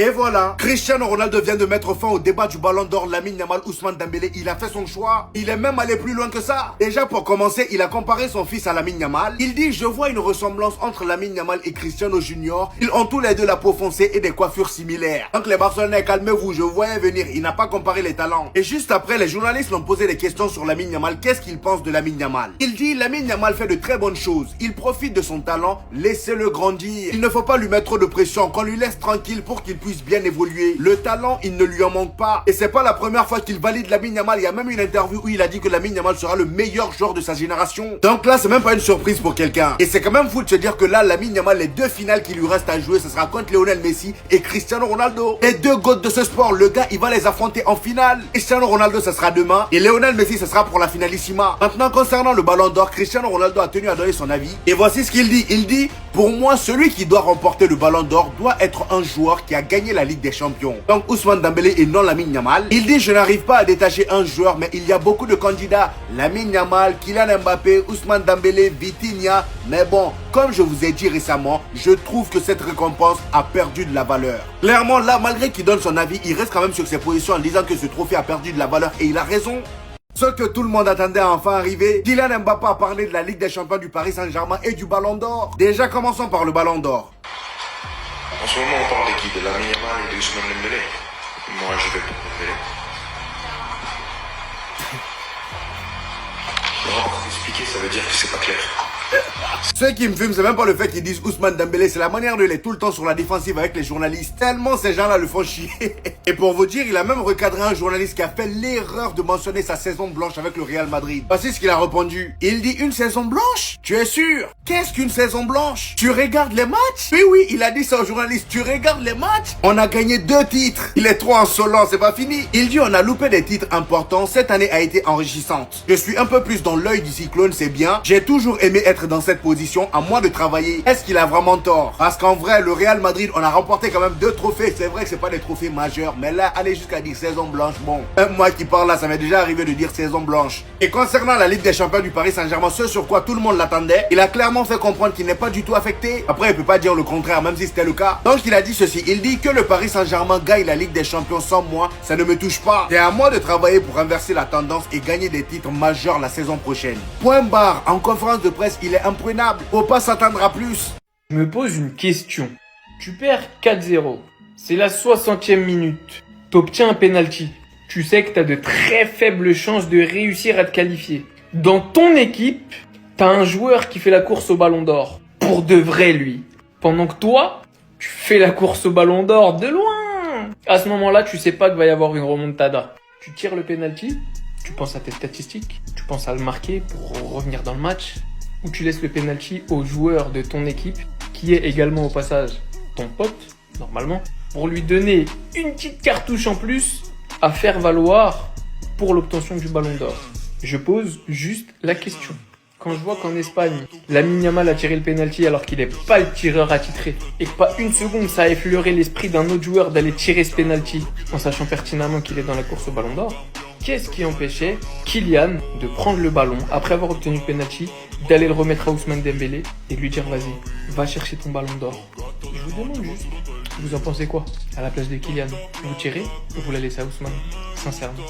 Et voilà, Cristiano Ronaldo vient de mettre fin au débat du Ballon d'Or. Lamine Yamal, Ousmane Dembélé, il a fait son choix. Il est même allé plus loin que ça. Déjà pour commencer, il a comparé son fils à Lamine Yamal. Il dit, je vois une ressemblance entre Lamine Yamal et Cristiano Junior. Ils ont tous les deux la peau foncée et des coiffures similaires. Donc les Barcelonais, calmez-vous, je voyais venir. Il n'a pas comparé les talents. Et juste après, les journalistes l'ont posé des questions sur Lamine Yamal. Qu'est-ce qu'il pense de Lamine Yamal? Il dit, Lamine Yamal fait de très bonnes choses. Il profite de son talent. Laissez-le grandir. Il ne faut pas lui mettre trop de pression. Qu'on lui laisse tranquille pour qu'il puisse bien évoluer. Le talent, il ne lui en manque pas. Et c'est pas la première fois qu'il valide Lamine Yamal. Il y a même une interview où il a dit que Lamine Yamal sera le meilleur joueur de sa génération. Donc là, c'est même pas une surprise pour quelqu'un. Et c'est quand même fou de se dire que là, Lamine Yamal, les deux finales qui lui restent à jouer, ce sera contre Lionel Messi et Cristiano Ronaldo. Les deux goats de ce sport, le gars, il va les affronter en finale. Cristiano Ronaldo, ça sera demain. Et Lionel Messi, ça sera pour la finalissima. Maintenant, concernant le Ballon d'Or, Cristiano Ronaldo a tenu à donner son avis. Et voici ce qu'il dit. Il dit, pour moi, celui qui doit remporter le Ballon d'Or doit être un joueur qui a gagné la Ligue des Champions. Donc Ousmane Dembélé et non Lamine Yamal. Il dit, je n'arrive pas à détacher un joueur, mais il y a beaucoup de candidats. Lamine Yamal, Kylian Mbappé, Ousmane Dembélé, Vitinha. Mais bon, comme je vous ai dit récemment, je trouve que cette récompense a perdu de la valeur. Clairement, là, malgré qu'il donne son avis, il reste quand même sur ses positions en disant que ce trophée a perdu de la valeur et il a raison. Ce que tout le monde attendait à enfin arriver, Kylian Mbappé a parlé de la Ligue des Champions du Paris Saint-Germain et du Ballon d'Or. Déjà, commençons par le Ballon d'Or. En ce moment, on parle de qui? De Lamine Yamal et de Ousmane Dembélé. Moi, je vais pour Dembélé. Non, expliquer, ça veut dire que c'est pas clair. Ce qui me fume, c'est même pas le fait qu'ils disent Ousmane Dembélé, c'est la manière de les tout le temps sur la défensive avec les journalistes. Tellement ces gens-là le font chier. Et pour vous dire, il a même recadré un journaliste qui a fait l'erreur de mentionner sa saison blanche avec le Real Madrid. Voici ce qu'il a répondu. Il dit une saison blanche? Tu es sûr? Qu'est-ce qu'une saison blanche? Tu regardes les matchs? Oui, il a dit ça au journaliste. Tu regardes les matchs? On a gagné 2 titres. Il est trop insolent, c'est pas fini. Il dit on a loupé des titres importants. Cette année a été enrichissante. Je suis un peu plus dans l'œil du cyclone, c'est bien. J'ai toujours aimé être dans cette position, à moi de travailler. Est-ce qu'il a vraiment tort? Parce qu'en vrai, le Real Madrid, on a remporté quand même 2 trophées. C'est vrai que c'est pas des trophées majeurs, mais là, aller jusqu'à dire saison blanche, bon. Même moi qui parle là, ça m'est déjà arrivé de dire saison blanche. Et concernant la Ligue des Champions du Paris Saint-Germain, ce sur quoi tout le monde l'attendait, il a clairement fait comprendre qu'il n'est pas du tout affecté. Après, il peut pas dire le contraire, même si c'était le cas. Donc, il a dit ceci. Il dit que le Paris Saint-Germain gagne la Ligue des Champions sans moi, ça ne me touche pas. C'est à moi de travailler pour inverser la tendance et gagner des titres majeurs la saison prochaine. Point barre. En conférence de presse, il est imprenable. Faut pas s'attendre à plus. Je me pose une question. Tu perds 4-0. C'est la 60e minute. T'obtiens un penalty. Tu sais que t'as de très faibles chances de réussir à te qualifier. Dans ton équipe, t'as un joueur qui fait la course au Ballon d'Or. Pour de vrai, lui. Pendant que toi, tu fais la course au Ballon d'Or de loin. À ce moment-là, tu sais pas qu'il va y avoir une remontada. Tu tires le penalty, tu penses à tes statistiques, tu penses à le marquer pour revenir dans le match. Ou tu laisses le penalty au joueur de ton équipe, qui est également au passage ton pote, normalement, pour lui donner une petite cartouche en plus à faire valoir pour l'obtention du Ballon d'Or. Je pose juste la question. Quand je vois qu'en Espagne, Lamine Yamal a tiré le penalty alors qu'il n'est pas le tireur attitré, et que pas une seconde ça a effleuré l'esprit d'un autre joueur d'aller tirer ce penalty, en sachant pertinemment qu'il est dans la course au Ballon d'Or, qu'est-ce qui empêchait Kylian de prendre le ballon après avoir obtenu le penalty, d'aller le remettre à Ousmane Dembélé et de lui dire vas-y, va chercher ton Ballon d'Or. Je vous demande juste, vous en pensez quoi? À la place de Kylian, vous tirez ou vous la laissez à Ousmane? Sincèrement.